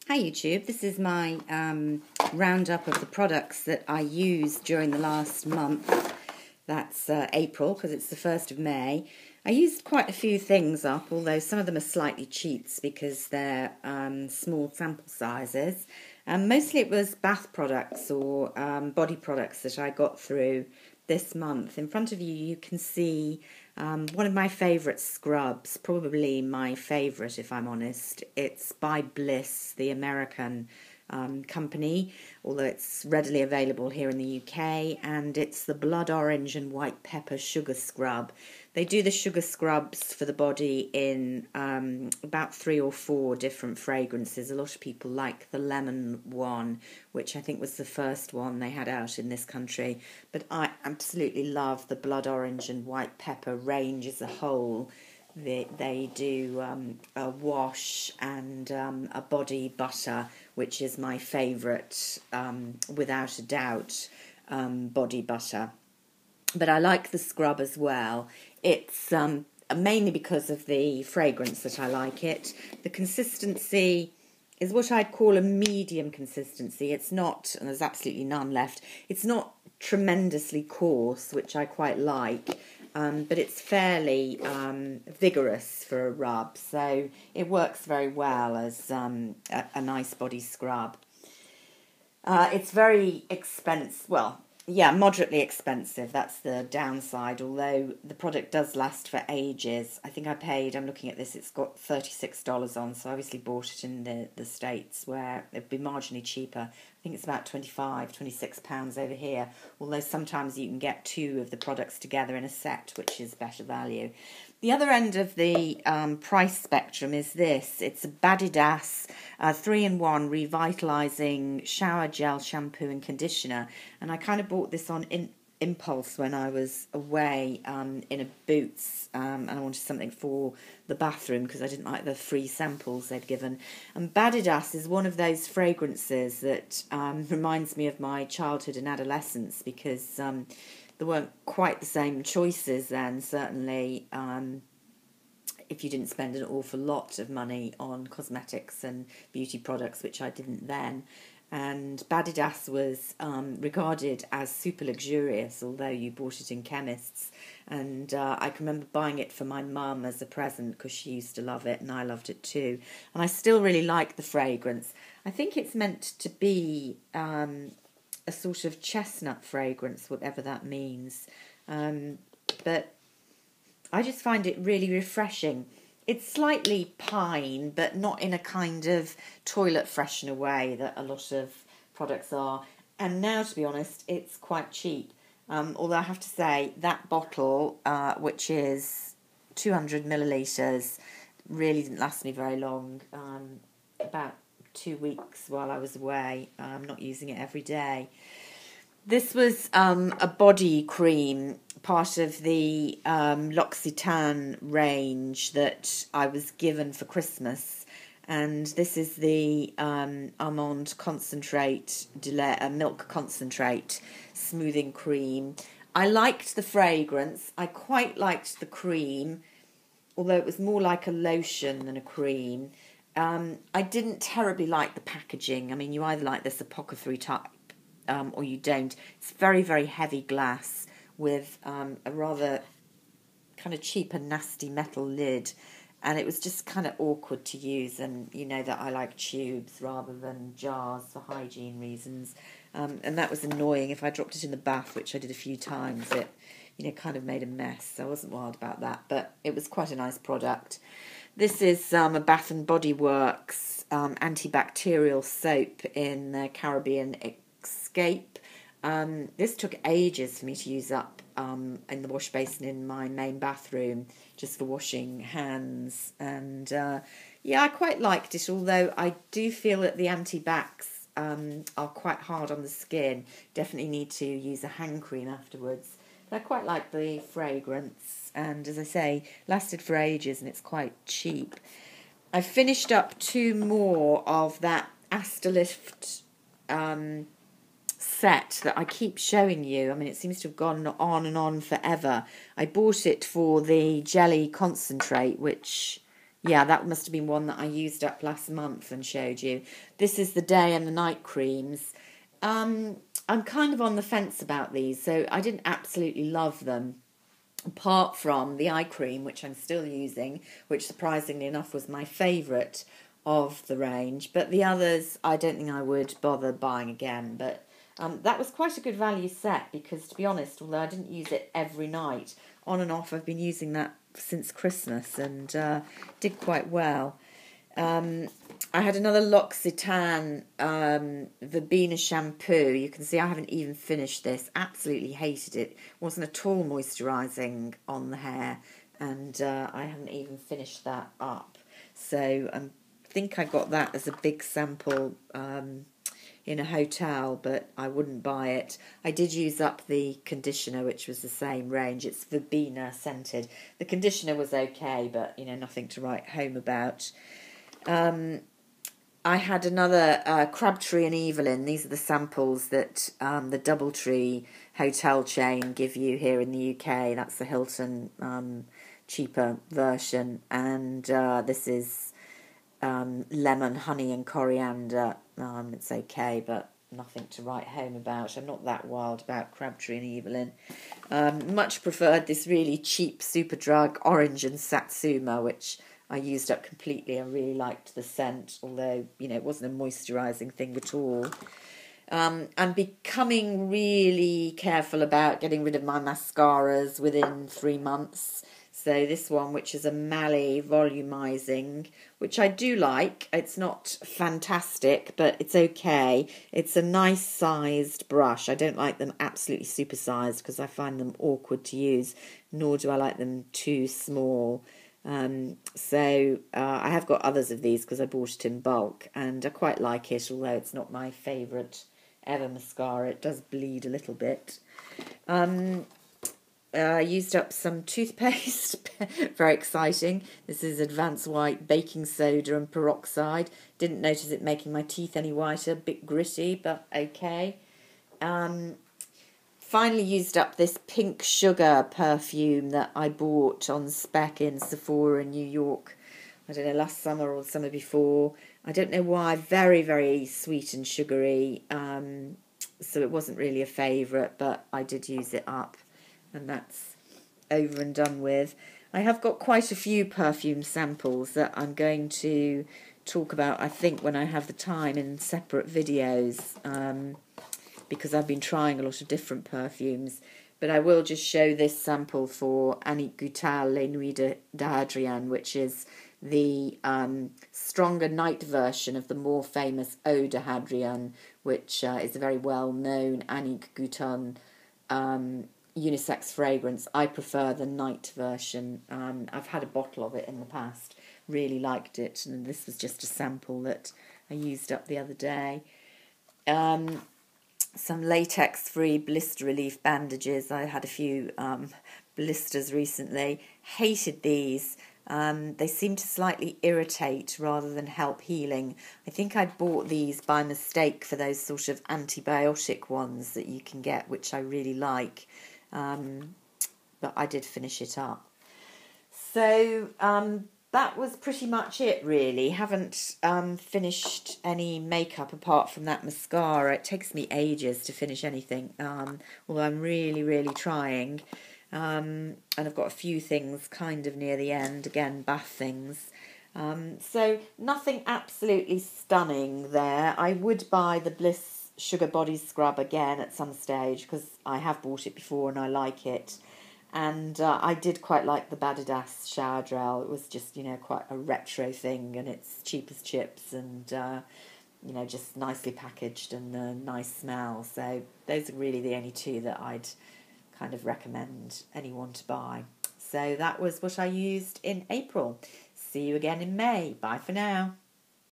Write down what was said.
Hi YouTube, this is my roundup of the products that I used during the last month. That's April, because it's the 1st of May. I used quite a few things up, although some of them are slightly cheats because they're small sample sizes. Mostly it was bath products or body products that I got through this month. In front of you, you can see one of my favourite scrubs, probably my favourite if I'm honest. It's by Bliss, the American company, although it's readily available here in the UK, and it's the blood orange and white pepper sugar scrub. They do the sugar scrubs for the body in about 3 or 4 different fragrances. A lot of people like the lemon one, which I think was the first one they had out in this country, but I absolutely love the blood orange and white pepper range as a whole. They do a wash and a body butter, which is my favourite, without a doubt, body butter. But I like the scrub as well. It's mainly because of the fragrance that I like it. The consistency is what I'd call a medium consistency. It's not, and there's absolutely none left, it's not tremendously coarse, which I quite like. But it's fairly vigorous for a rub, so it works very well as a nice body scrub. It's very expensive, well, yeah, moderately expensive, that's the downside, although the product does last for ages. I think I paid, I'm looking at this, it's got $36 on, so I obviously bought it in the States where it'd be marginally cheaper. I think it's about £26 over here, although sometimes you can get 2 of the products together in a set, which is better value. The other end of the price spectrum is this. It's a Badidas 3-in-1 revitalising shower gel shampoo and conditioner, and I kind of bought this on impulse when I was away in a Boots, and I wanted something for the bathroom because I didn't like the free samples they'd given. And Badidas is one of those fragrances that reminds me of my childhood and adolescence, because there weren't quite the same choices then, certainly, if you didn't spend an awful lot of money on cosmetics and beauty products, which I didn't then. And Badidas was regarded as super luxurious, although you bought it in chemists. And I can remember buying it for my mum as a present because she used to love it and I loved it too. And I still really like the fragrance. I think it's meant to be a sort of chestnut fragrance, whatever that means. But I just find it really refreshing. It's slightly pine, but not in a kind of toilet freshener way that a lot of products are. And now, to be honest, it's quite cheap. Although I have to say, that bottle, which is 200 millilitres, really didn't last me very long. About 2 weeks while I was away. I'm not using it every day. This was a body cream, part of the L'Occitane range that I was given for Christmas. And this is the almond concentrate, milk concentrate smoothing cream. I liked the fragrance. I quite liked the cream, although it was more like a lotion than a cream. I didn't terribly like the packaging. I mean, you either like this apothecary type or you don't. It's very, very heavy glass with a rather kind of cheap and nasty metal lid, and it was just kind of awkward to use. And you know that I like tubes rather than jars for hygiene reasons, and that was annoying. If I dropped it in the bath, which I did a few times, it kind of made a mess. I wasn't wild about that, but it was quite a nice product. This is a Bath and Body Works antibacterial soap in the Caribbean Escape. This took ages for me to use up in the wash basin in my main bathroom, just for washing hands. And yeah, I quite liked it, although I do feel that the anti-bacs are quite hard on the skin. Definitely need to use a hand cream afterwards. But I quite like the fragrance, and as I say, lasted for ages and it's quite cheap. I finished up 2 more of that Astalift set that I keep showing you. I mean, it seems to have gone on and on forever. I bought it for the jelly concentrate, which Yeah, that must have been one that I used up last month and showed you. This is the day and the night creams. I'm kind of on the fence about these, so I didn't absolutely love them. Apart from the eye cream, which I'm still using, which surprisingly enough was my favourite of the range. But the others, I don't think I would bother buying again. But that was quite a good value set because, to be honest, although I didn't use it every night, on and off I've been using that since Christmas and did quite well. I had another L'Occitane Verbena shampoo. You can see I haven't even finished this. Absolutely hated it. Wasn't at all moisturising on the hair, and I haven't even finished that up. So I think I got that as a big sample in a hotel, but I wouldn't buy it. I did use up the conditioner, which was the same range. It's Verbena scented. The conditioner was okay, but nothing to write home about. I had another Crabtree and Evelyn. These are the samples that the Doubletree hotel chain give you here in the UK. That's the Hilton cheaper version. And this is lemon, honey and coriander. It's okay, but nothing to write home about. I'm not that wild about Crabtree and Evelyn. Much preferred this really cheap Superdrug Orange and Satsuma, which I used up completely. I really liked the scent, although, it wasn't a moisturising thing at all. I'm becoming really careful about getting rid of my mascaras within 3 months. So this one, which is a Mally Volumizing, which I do like. It's not fantastic, but it's okay. It's a nice sized brush. I don't like them absolutely super sized because I find them awkward to use, nor do I like them too small. So I have got others of these because I bought it in bulk and I quite like it, although it's not my favourite ever mascara. It does bleed a little bit. I used up some toothpaste. Very exciting. This is Advanced White Baking Soda and Peroxide. Didn't notice it making my teeth any whiter. A bit gritty, but okay. Finally used up this Pink Sugar perfume that I bought on spec in Sephora in New York. I don't know, last summer or the summer before. I don't know why. Very, very sweet and sugary. So it wasn't really a favourite, but I did use it up. And that's over and done with. I have got quite a few perfume samples that I'm going to talk about, I think, when I have the time in separate videos. Because I've been trying a lot of different perfumes. But I will just show this sample for Annick Goutal Les Nuits d'Adrienne, which is the stronger night version of the more famous Eau de Hadrian, which is a very well-known Annick Goutal unisex fragrance. I prefer the night version. I've had a bottle of it in the past. Really liked it, and this was just a sample that I used up the other day. Some latex-free blister relief bandages. I had a few blisters recently. Hated these. They seem to slightly irritate rather than help healing. I think I bought these by mistake for those sort of antibiotic ones that you can get, which I really like. But I did finish it up. So that was pretty much it, really. Haven't finished any makeup apart from that mascara. It takes me ages to finish anything, although I'm really, really trying. And I've got a few things kind of near the end, again, bath things. So nothing absolutely stunning there. I would buy the Bliss Sugar Body Scrub again at some stage because I have bought it before and I like it. And I did quite like the Badadas shower gel. It was just, quite a retro thing, and it's cheap as chips and, just nicely packaged and a nice smell. So those are really the only two that I'd kind of recommend anyone to buy. So that was what I used in April. See you again in May. Bye for now.